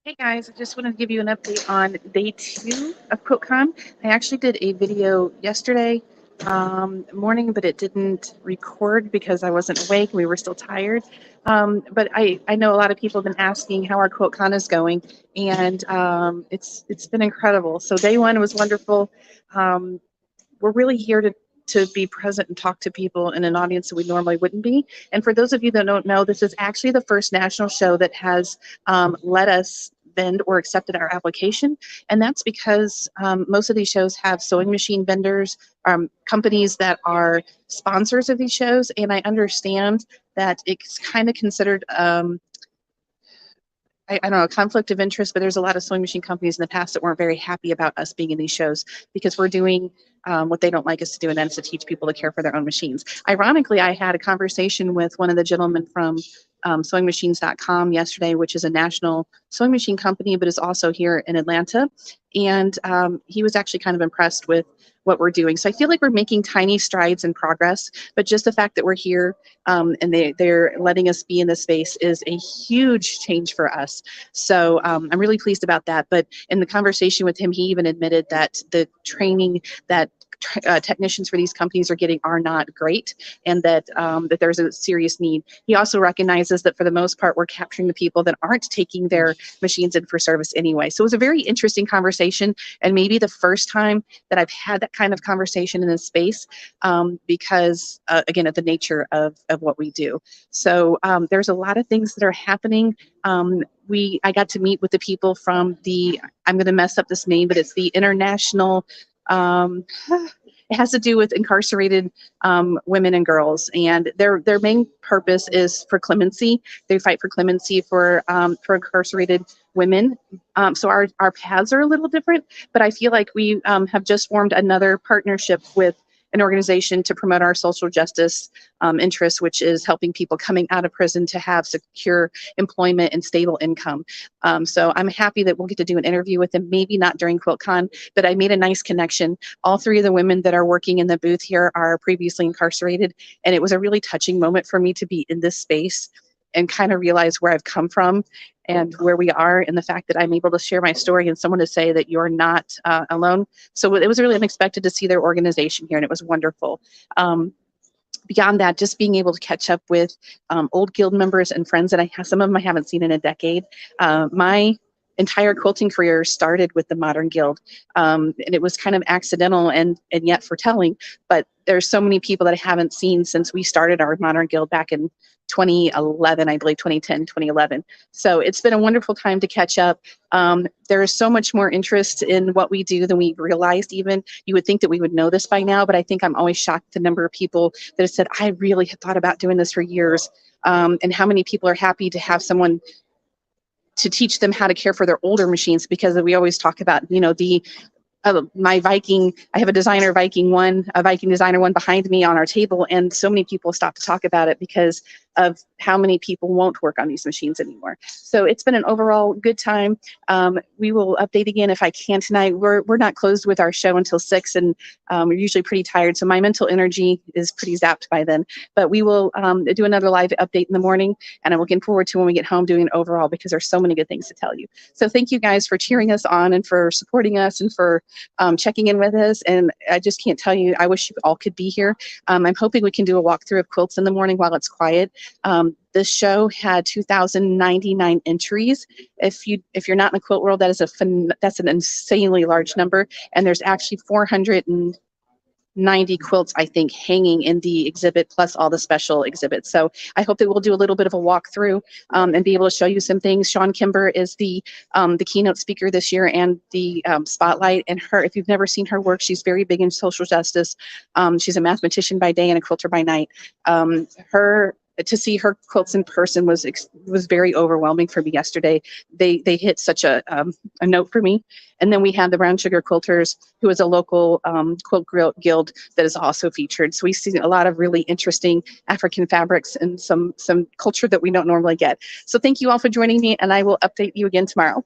Hey guys, I just wanted to give you an update on day 2 of QuiltCon. I actually did a video yesterday morning, but it didn't record because I wasn't awake. We were still tired. But I know a lot of people have been asking how our QuiltCon is going, and it's been incredible. So day 1 was wonderful. We're really here to be present and talk to people in an audience that we normally wouldn't be. And for those of you that don't know, this is actually the first national show that has let us vend or accepted our application. And that's because most of these shows have sewing machine vendors, companies that are sponsors of these shows. And I understand that it's kind of considered I don't know, a conflict of interest, but there's a lot of sewing machine companies in the past that weren't very happy about us being in these shows because we're doing what they don't like us to do, and that's to teach people to care for their own machines. Ironically, I had a conversation with one of the gentlemen from sewingmachines.com yesterday, which is a national sewing machine company, but is also here in Atlanta. And he was actually kind of impressed with what we're doing. So I feel like we're making tiny strides in progress, but just the fact that we're here and they're letting us be in this space is a huge change for us. So I'm really pleased about that. But in the conversation with him, he even admitted that the training that technicians for these companies are getting are not great, and that that there's a serious need. He also recognizes that for the most part, we're capturing the people that aren't taking their machines in for service anyway. So it was a very interesting conversation, and maybe the first time that I've had that kind of conversation in this space, because again, of the nature of what we do. So there's a lot of things that are happening. I got to meet with the people from the, I'm going to mess up this name, but it's the International, it has to do with incarcerated women and girls, and their main purpose is for clemency. They fight for clemency for incarcerated women. So our paths are a little different, but I feel like we have just formed another partnership with an organization to promote our social justice interests, which is helping people coming out of prison to have secure employment and stable income. So I'm happy that we'll get to do an interview with them, maybe not during QuiltCon, but I made a nice connection. All 3 of the women that are working in the booth here are previously incarcerated, and it was a really touching moment for me to be in this space and kind of realize where I've come from and where we are, and the fact that I'm able to share my story and someone to say that you're not alone. So it was really unexpected to see their organization here, and it was wonderful. Beyond that, just being able to catch up with old guild members and friends that I have, some of them I haven't seen in a decade. My entire quilting career started with the Modern Guild, and it was kind of accidental and yet foretelling, but there's so many people that I haven't seen since we started our Modern Guild back in 2011, I believe 2010, 2011. So it's been a wonderful time to catch up. There is so much more interest in what we do than we realized even. You would think that we would know this by now, but I think I'm always shocked at the number of people that have said, I really had thought about doing this for years, and how many people are happy to have someone to teach them how to care for their older machines, because we always talk about, you know, my Viking, I have a Viking designer one behind me on our table, and so many people stop to talk about it because of how many people won't work on these machines anymore. So it's been an overall good time. We will update again if I can tonight. We're not closed with our show until 6, and we're usually pretty tired, so my mental energy is pretty zapped by then. But we will do another live update in the morning, and I'm looking forward to when we get home doing an overall, because there's so many good things to tell you. So thank you guys for cheering us on and for supporting us and for checking in with us. And I just can't tell you, I wish you all could be here. I'm hoping we can do a walkthrough of quilts in the morning while it's quiet. This show had 2,099 entries. If you're not in the quilt world, that's an insanely large number. And there's actually 490 quilts, I think, hanging in the exhibit, plus all the special exhibits. So I hope that we'll do a little bit of a walkthrough and be able to show you some things. Sean Kimber is the keynote speaker this year and the spotlight. And her, if you've never seen her work, she's very big in social justice. She's a mathematician by day and a quilter by night. To see her quilts in person was very overwhelming for me yesterday. They hit such a note for me. And then we had the Brown Sugar Quilters, who is a local quilt guild that is also featured. So we see a lot of really interesting African fabrics and some culture that we don't normally get. So thank you all for joining me, and I will update you again tomorrow.